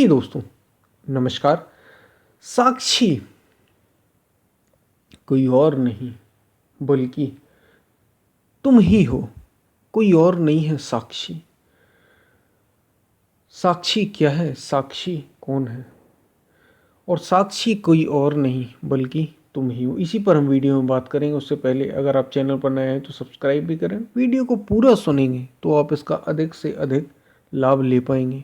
प्रिय दोस्तों, नमस्कार। साक्षी कोई और नहीं बल्कि तुम ही हो। कोई और नहीं है साक्षी। साक्षी क्या है? साक्षी कौन है? और साक्षी कोई और नहीं बल्कि तुम ही हो। इसी पर हम वीडियो में बात करेंगे। उससे पहले अगर आप चैनल पर नए हैं तो सब्सक्राइब भी करें। वीडियो को पूरा सुनेंगे तो आप इसका अधिक से अधिक लाभ ले पाएंगे।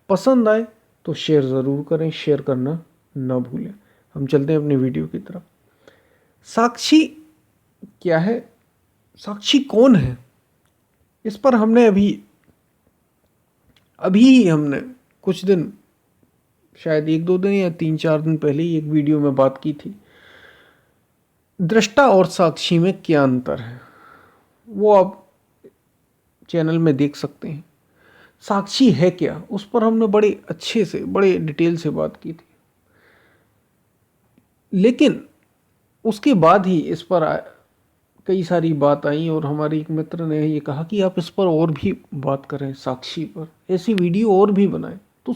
पसंद आए तो शेयर ज़रूर करें, शेयर करना ना भूलें। हम चलते हैं अपनी वीडियो की तरफ। साक्षी क्या है? साक्षी कौन है? इस पर हमने अभी ही हमने कुछ दिन, शायद 1-2 दिन या 3-4 दिन पहले ही एक वीडियो में बात की थी। दृष्टा और साक्षी में क्या अंतर है वो आप चैनल में देख सकते हैं। साक्षी है क्या, उस पर हमने बड़े अच्छे से, बड़े डिटेल से बात की थी। लेकिन उसके बाद ही इस पर कई सारी बात आई और हमारे एक मित्र ने ये कहा कि आप इस पर और भी बात करें, साक्षी पर ऐसी वीडियो और भी बनाएं। तो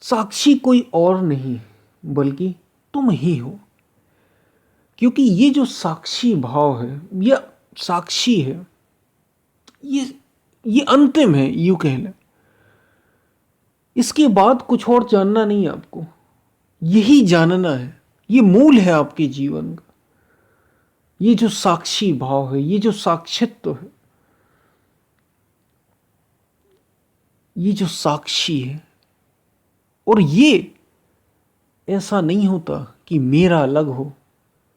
साक्षी कोई और नहीं बल्कि तुम ही हो। क्योंकि ये जो साक्षी भाव है या साक्षी है, ये अंतिम है, यूं कह लें। इसके बाद कुछ और जानना नहीं है आपको, यही जानना है। ये मूल है आपके जीवन का। ये जो साक्षी भाव है, ये जो साक्षित्व है, ये जो साक्षी है। और ये ऐसा नहीं होता कि मेरा अलग हो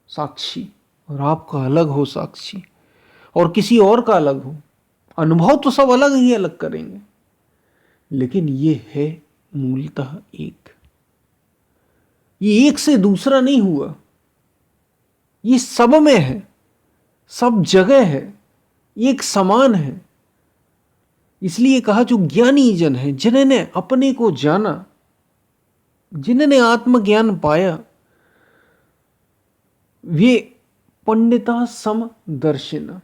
साक्षी और आपका अलग हो साक्षी और किसी और का अलग हो। अनुभव तो सब अलग ही अलग करेंगे, लेकिन ये है मूलतः एक। ये एक से दूसरा नहीं हुआ, ये सब में है, सब जगह है, एक समान है। इसलिए कहा जो ज्ञानी जन है, जिन्होंने अपने को जाना, जिन्होंने आत्मज्ञान पाया, वे पंडिता समदर्शिना।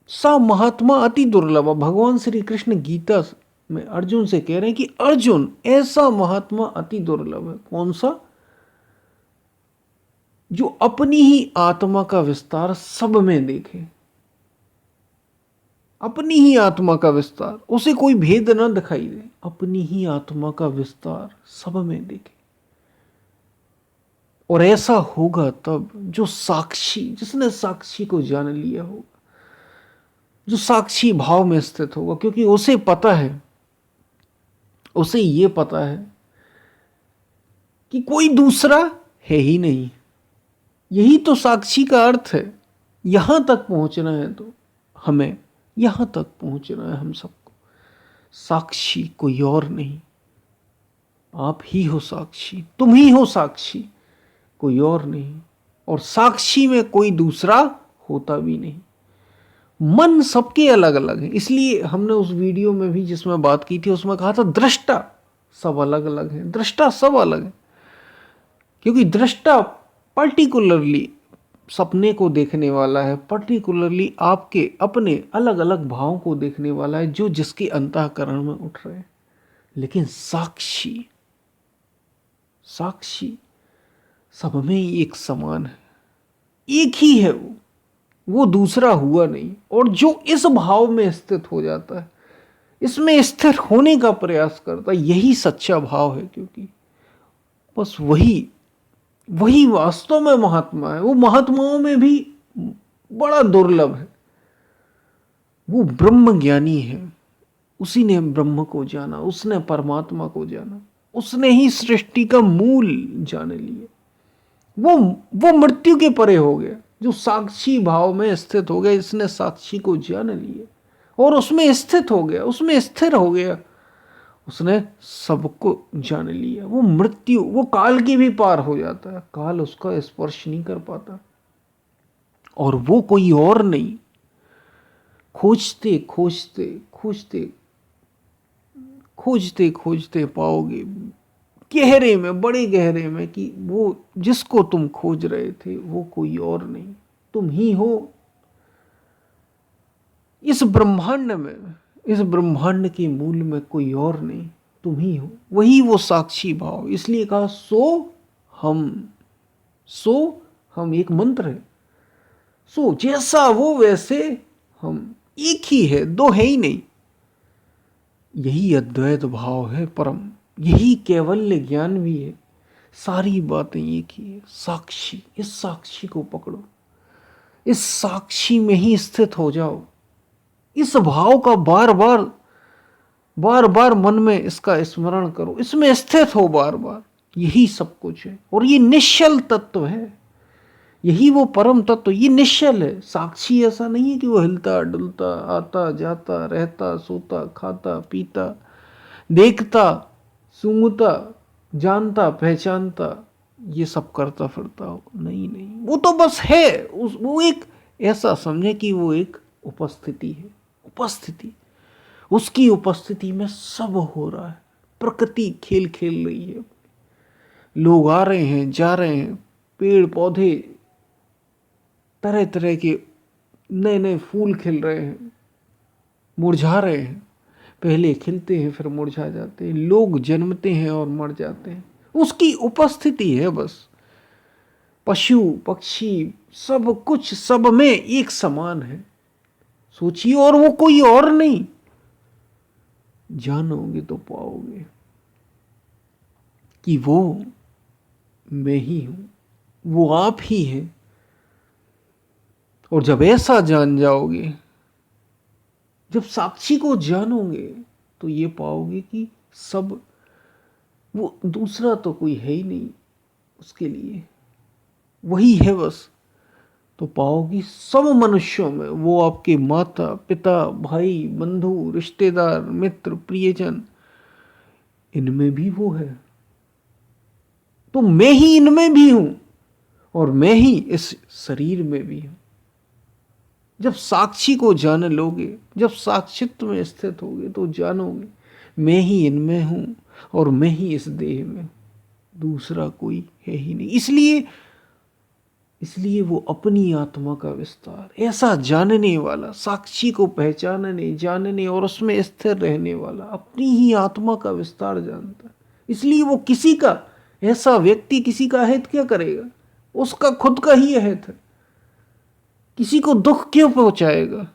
सा महात्मा अति दुर्लभ। भगवान श्री कृष्ण गीता में अर्जुन से कह रहे हैं कि अर्जुन, ऐसा महात्मा अति दुर्लभ है। कौन सा? जो अपनी ही आत्मा का विस्तार सब में देखे। अपनी ही आत्मा का विस्तार, उसे कोई भेद न दिखाई दे, अपनी ही आत्मा का विस्तार सब में देखे। और ऐसा होगा तब जो साक्षी, जिसने साक्षी को जान लिया होगा, जो साक्षी भाव में स्थित होगा। क्योंकि उसे पता है, उसे ये पता है कि कोई दूसरा है ही नहीं। यही तो साक्षी का अर्थ है। यहां तक पहुंचना है तो हमें यहां तक पहुंचना है हम सबको। साक्षी कोई और नहीं, आप ही हो साक्षी, तुम ही हो साक्षी, कोई और नहीं। और साक्षी में कोई दूसरा होता भी नहीं। मन सबके अलग अलग है। इसलिए हमने उस वीडियो में भी जिसमें बात की थी उसमें कहा था दृष्टा सब अलग अलग है। दृष्टा सब अलग है, क्योंकि दृष्टा पर्टिकुलरली सपने को देखने वाला है, पर्टिकुलरली आपके अपने अलग अलग भावों को देखने वाला है, जो जिसके अंतःकरण में उठ रहे हैं। लेकिन साक्षी सब में एक समान है, एक ही है वो दूसरा हुआ नहीं। और जो इस भाव में स्थित हो जाता है, इसमें स्थिर होने का प्रयास करता है, यही सच्चा भाव है। क्योंकि बस वही वास्तव में महात्मा है। वो महात्माओं में भी बड़ा दुर्लभ है। वो ब्रह्म ज्ञानी है। उसी ने ब्रह्म को जाना, उसने परमात्मा को जाना, उसने ही सृष्टि का मूल जान लिया। वो मृत्यु के परे हो गया, जो साक्षी भाव में स्थित हो गया। इसने साक्षी को जान लिया और उसमें स्थित हो गया, उसमें स्थिर हो गया। उसने सबको जान लिया। वो मृत्यु, वो काल की भी पार हो जाता है। काल उसका स्पर्श नहीं कर पाता। और वो कोई और नहीं। खोजते खोजते खोजते खोजते खोजते पाओगे गहरे में, बड़े गहरे में, कि वो जिसको तुम खोज रहे थे वो कोई और नहीं, तुम ही हो। इस ब्रह्मांड में, इस ब्रह्मांड के मूल में कोई और नहीं, तुम ही हो। वही वो साक्षी भाव, इसलिए कहा हम सो हम एक मंत्र है। सो जैसा वो वैसे हम, एक ही है, दो है ही नहीं। यही अद्वैत भाव है परम, यही कैवल्य ज्ञान भी है। सारी बातें एक ही है, साक्षी। इस साक्षी को पकड़ो, इस साक्षी में ही स्थित हो जाओ। इस भाव का बार बार बार बार मन में इसका स्मरण करो, इसमें स्थित हो बार बार। यही सब कुछ है और ये निश्चल तत्व है, यही वो परम तत्व। ये निश्चल है। साक्षी ऐसा नहीं है कि वो हिलता डुलता, आता जाता, रहता सोता, खाता पीता, देखता सूंघता, जानता पहचानता, ये सब करता फिरता हो। नहीं नहीं, वो तो बस है। वो एक ऐसा समझे कि वो एक उपस्थिति है। उपस्थिति, उसकी उपस्थिति में सब हो रहा है। प्रकृति खेल खेल रही है। लोग आ रहे हैं, जा रहे हैं, पेड़ पौधे, तरह तरह के नए नए फूल खिल रहे हैं, मुरझा रहे हैं। पहले खिलते हैं फिर मुरझा जाते हैं। लोग जन्मते हैं और मर जाते हैं। उसकी उपस्थिति है बस। पशु पक्षी सब कुछ सब में एक समान है। सोचिए, और वो कोई और नहीं। जानोगे तो पाओगे कि वो मैं ही हूं, वो आप ही है। और जब ऐसा जान जाओगे, जब साक्षी को जानोगे, तो ये पाओगे कि सब, वो दूसरा तो कोई है ही नहीं उसके लिए, वही है बस। तो पाओगी सब मनुष्यों में वो आपके माता पिता भाई बंधु रिश्तेदार मित्र प्रियजन, इनमें भी वो है। तो मैं ही इनमें भी हूं और मैं ही इस शरीर में भी हूं। जब साक्षी को जान लोगे, जब साक्षित्व में स्थित होगे, तो जानोगे मैं ही इनमें हूं और मैं ही इस देह में हूं, दूसरा कोई है ही नहीं। इसलिए इसलिए वो अपनी आत्मा का विस्तार, ऐसा जानने वाला, साक्षी को पहचानने जानने और उसमें स्थिर रहने वाला अपनी ही आत्मा का विस्तार जानता है। इसलिए वो किसी का, ऐसा व्यक्ति किसी का अहित क्या करेगा, उसका खुद का ही अहित है। किसी को दुख क्यों पहुंचाएगा?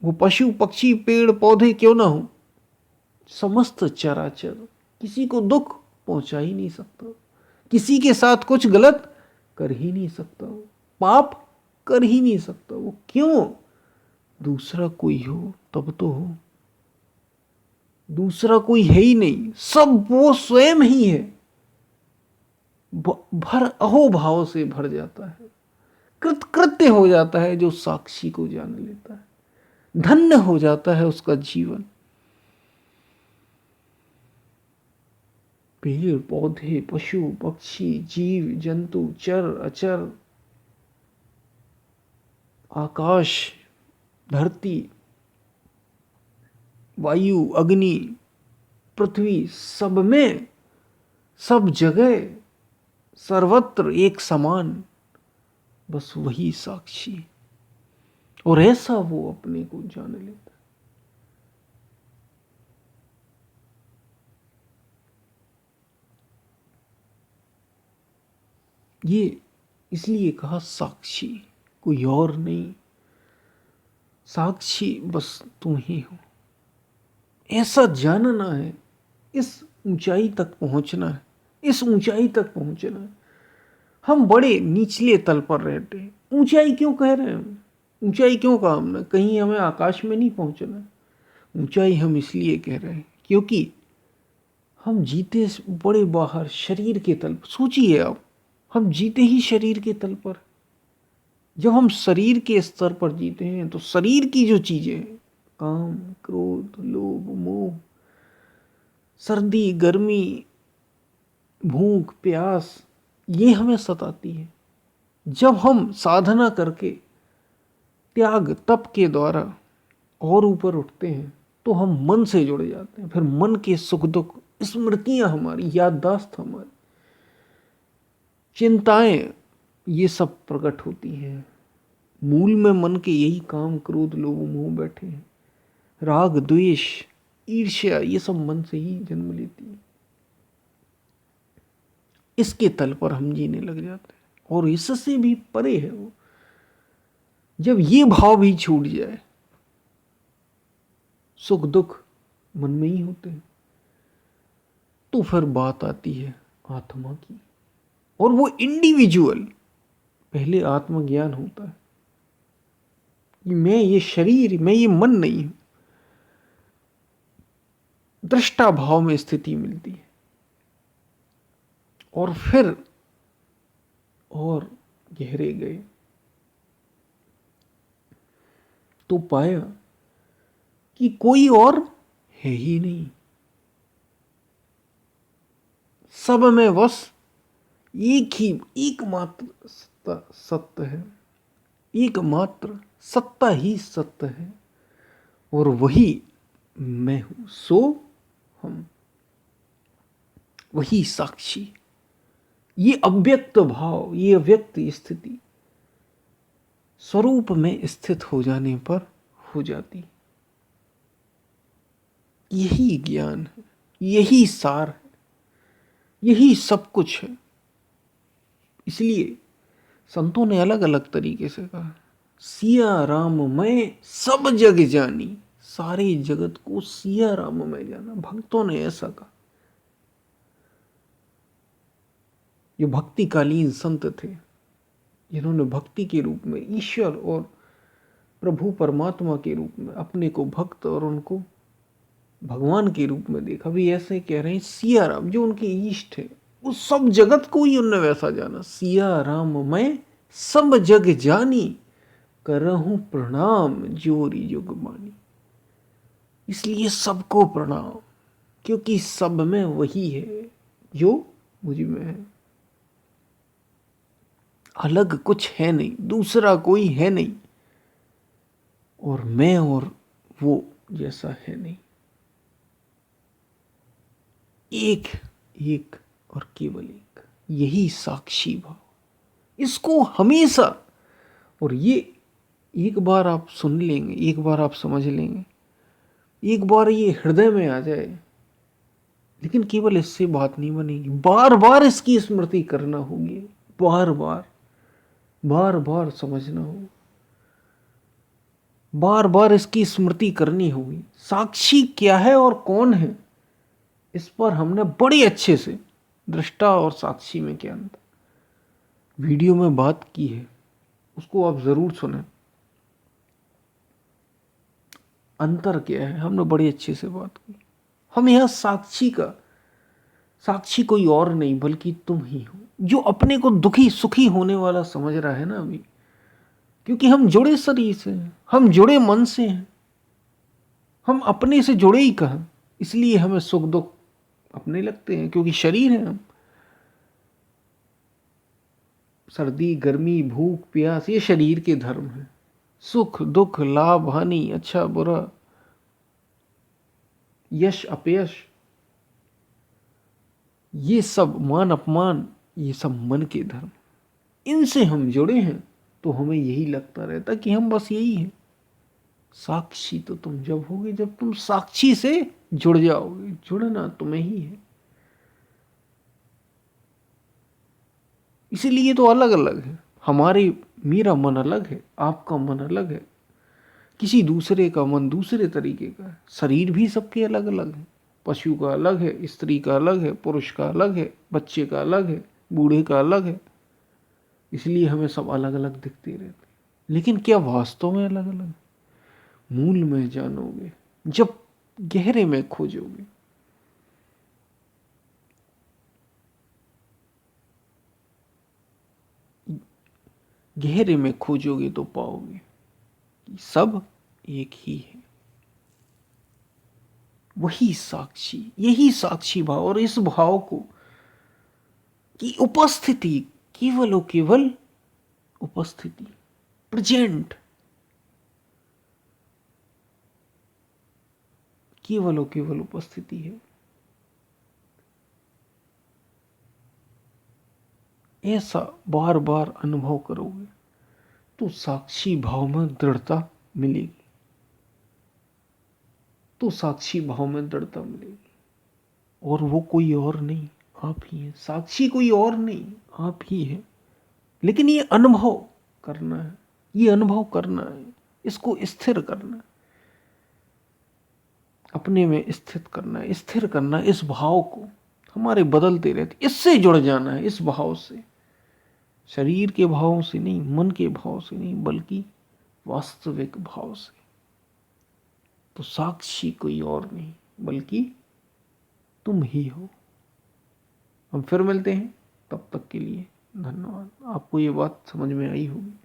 वो पशु पक्षी पेड़ पौधे क्यों ना हो, समस्त चराचर किसी को दुख पहुंचा ही नहीं सकता। किसी के साथ कुछ गलत कर ही नहीं सकता, वो पाप कर ही नहीं सकता। वो क्यों? दूसरा कोई हो तब तो हो। दूसरा कोई है ही नहीं, सब वो स्वयं ही है। भर अहोभाव से भर जाता है, कृतकृत्य हो जाता है जो साक्षी को जान लेता है। धन्य हो जाता है उसका जीवन। पेड़ पौधे पशु पक्षी जीव जंतु चर अचर, आकाश धरती वायु अग्नि पृथ्वी, सब में सब जगह सर्वत्र एक समान, बस वही साक्षी। और ऐसा वो अपने को जान लेता। ये इसलिए कहा साक्षी, कोई और नहीं। साक्षी बस तुम ही हो। ऐसा जानना है, इस ऊंचाई तक पहुंचना है, इस ऊंचाई तक पहुंचना है। हम बड़े निचले तल पर रहते हैं। ऊंचाई क्यों कह रहे हैं हम? ऊंचाई क्यों कहा हमने? कहीं हमें आकाश में नहीं पहुंचना है। ऊंचाई हम इसलिए कह रहे हैं क्योंकि हम जीते बड़े बाहर शरीर के तल पर। सोचिए आप, हम जीते ही शरीर के तल पर। जब हम शरीर के स्तर पर जीते हैं तो शरीर की जो चीजें हैं, काम क्रोध लोभ मोह, सर्दी गर्मी भूख प्यास, ये हमें सताती है। जब हम साधना करके त्याग तप के द्वारा और ऊपर उठते हैं तो हम मन से जुड़ जाते हैं। फिर मन के सुख दुख, स्मृतियां हमारी, याददाश्त हमारी, चिंताएं, ये सब प्रकट होती हैं। मूल में मन के यही काम क्रोध लोभ मोह बैठे हैं। राग द्वेष ईर्ष्या ये सब मन से ही जन्म लेती है। इसके तल पर हम जीने लग जाते हैं और इससे भी परे है वो। जब ये भाव भी छूट जाए, सुख दुख मन में ही होते हैं, तो फिर बात आती है आत्मा की। और वो इंडिविजुअल, पहले आत्मज्ञान होता है कि मैं ये शरीर, मैं ये मन नहीं हूं। दृष्टा भाव में स्थिति मिलती है और फिर और गहरे गए तो पाया कि कोई और है ही नहीं, सब में बस एक ही एकमात्र सत्य है, एकमात्र सत्ता ही सत्य है और वही मैं हूं। सो हम, वही साक्षी। ये अव्यक्त भाव, ये अव्यक्त स्थिति स्वरूप में स्थित हो जाने पर हो जाती। यही ज्ञान है, यही सार है, यही सब कुछ है। इसलिए संतों ने अलग अलग तरीके से कहा, सिया राम मैं सब जग जानी, सारे जगत को सिया राम में जाना। भक्तों ने ऐसा कहा। जो भक्तिकालीन संत थे, जिन्होंने भक्ति के रूप में ईश्वर और प्रभु परमात्मा के रूप में अपने को भक्त और उनको भगवान के रूप में देखा, भी ऐसे कह रहे हैं सिया राम जो उनके इष्ट है, उस सब जगत को ही उनने वैसा जाना। सिया राम मैं सब जग जानी, करहूं प्रणाम जोरी जुग मानी। इसलिए सबको प्रणाम, क्योंकि सब में वही है जो मुझ में है। अलग कुछ है नहीं, दूसरा कोई है नहीं, और मैं और वो जैसा है नहीं। एक एक और केवल एक, यही साक्षी भाव। इसको हमेशा, और ये एक बार आप सुन लेंगे, एक बार आप समझ लेंगे, एक बार ये हृदय में आ जाए, लेकिन केवल इससे बात नहीं बनेगी, बार बार इसकी स्मृति करना होगी, बार बार बार बार समझना होगा, बार बार इसकी स्मृति करनी होगी। साक्षी क्या है और कौन है, इस पर हमने बड़े अच्छे से दृष्टा और साक्षी में क्या अंतर वीडियो में बात की है, उसको आप जरूर सुने। अंतर क्या है हमने बड़े अच्छे से बात की। हम यहां साक्षी का, साक्षी कोई और नहीं बल्कि तुम ही हो, जो अपने को दुखी सुखी होने वाला समझ रहा है ना अभी, क्योंकि हम जुड़े शरीर से हैं, हम जुड़े मन से हैं, हम अपने से जुड़े ही कहां, इसलिए हमें सुख दुख अपने लगते हैं, क्योंकि शरीर है हम। सर्दी गर्मी भूख प्यास ये शरीर के धर्म है। सुख दुख लाभ हानि अच्छा बुरा यश अपयश ये सब मान अपमान ये सब मन के धर्म। इनसे हम जुड़े हैं तो हमें यही लगता रहता कि हम बस यही हैं। साक्षी तो तुम जब होगे जब तुम साक्षी से जुड़ जाओगे, जुड़ना तुम्हें ही है। इसीलिए तो अलग अलग है हमारे, मेरा मन अलग है, आपका मन अलग है, किसी दूसरे का मन दूसरे तरीके का है। शरीर भी सबके अलग अलग है, पशु का अलग है, स्त्री का अलग है, पुरुष का अलग है, बच्चे का अलग है, बूढ़े का अलग है। इसलिए हमें सब अलग अलग दिखते रहते हैं, लेकिन क्या वास्तव में अलग अलग? मूल में जानोगे जब गहरे में खोजोगे, गहरे में खोजोगे तो पाओगे कि सब एक ही है। वही साक्षी, यही साक्षी भाव, और इस भाव को की उपस्थिति केवल और केवल उपस्थिति, प्रेजेंट, केवल और केवल उपस्थिति है। ऐसा बार बार अनुभव करोगे तो साक्षी भाव में दृढ़ता मिलेगी। तो साक्षी भाव में दृढ़ता मिलेगी। और वो कोई और नहीं, आप ही हैं। साक्षी कोई और नहीं, आप ही हैं। लेकिन ये अनुभव करना है, ये अनुभव करना है, इसको स्थिर करना है, अपने में स्थित करना है, स्थिर करना है। इस भाव को हमारे बदलते रहते, इससे जुड़ जाना है, इस भाव से। शरीर के भाव से नहीं, मन के भाव से नहीं, बल्कि वास्तविक भाव से। तो साक्षी कोई और नहीं बल्कि तुम ही हो। हम फिर मिलते हैं, तब तक के लिए धन्यवाद। आपको ये बात समझ में आई होगी।